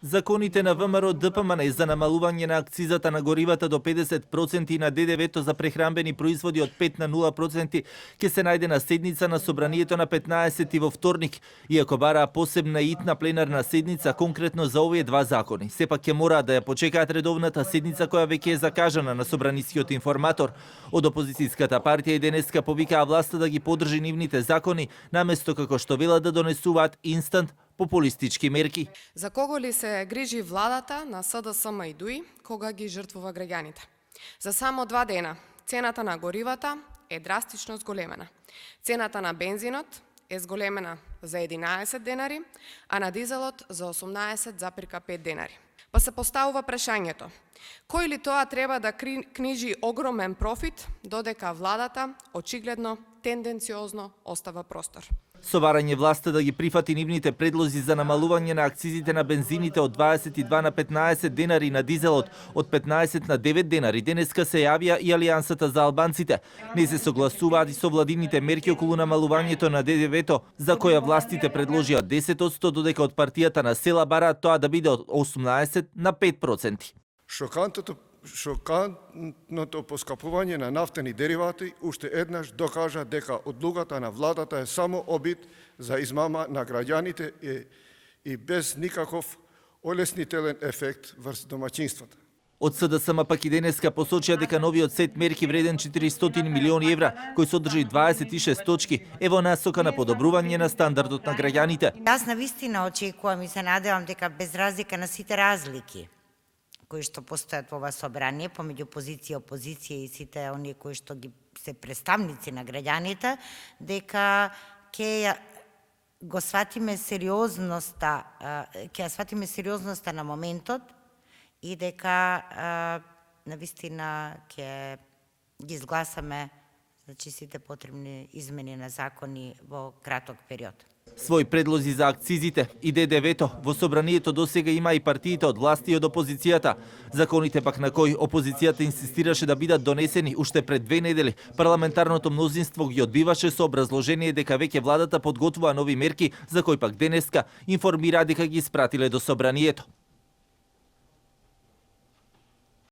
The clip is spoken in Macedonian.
Законите на ВМРО ДПМН за намалување на акцизата на горивата до 50% и на ДДВ-то за прехранбени производи од 5 на 0% ќе се најде на седница на собранието на 15 во вторник, иако бараа посебна и итна пленарна седница конкретно за овие два закони. Сепак ќе мораат да ја почекаат редовната седница која веќе е закажана на собранискиот информатор. Од опозицијската партија и денеска повикаа власта да ги поддржи нивните закони, наместо како што велат да донесуваат инстант популистички мерки. За кого ли се грижи владата на СДСМ и ДУИ кога ги жртвува граѓаните? За само 2 дена цената на горивата е драстично зголемена. Цената на бензинот е зголемена за 11 денари, а на дизелот за 18,5 денари. Па се поставува прашањето: кој ли тоа треба да книжи огромен профит, додека владата очигледно тенденциозно остава простор? Со барање власта да ги прифати нивните предлози за намалување на акцизите на бензините од 22 на 15 денари и на дизелот од 15 на 9 денари, денеска се јавија и Алијансата за албанците. Не се согласуваат и со владините мерки околу намалувањето на ДДВ-то, за која властите предложија 10%, додека од партијата на села бараат тоа да биде од 18 на 5%. Шокантното поскапување на нафтени деривати уште еднаш докажа дека одлугата на владата е само обид за измама на граѓаните и без никаков олеснителен ефект врз домаќинствата. Од СДСМ пак и денеска посочија дека новиот сет мерки вреден 400 милиони евра, кој содржи 26 точки, е во насока на подобрување на стандардот на граѓаните. Јас навистина очекувам и се надевам дека без разлика на сите разлики кои што постојат во ова собрание, помеѓу позиција и опозиција и сите оние кои што ги се представници на граѓаните, дека ќе го сватиме сериозноста, ќе сватиме сериозноста на моментот и дека навистина ќе ги изгласаме сите потребни измени на закони во краток период. Свој предлози за акцизите и ДДВ-то во собранието досега има и партиите од власти и од опозицијата. Законите пак на кои опозицијата инсистираше да бидат донесени уште пред 2 недели, парламентарното мнозинство ги одбиваше со образложение дека веќе владата подготвува нови мерки, за кои пак денеска информира дека ги испратиле до собранието.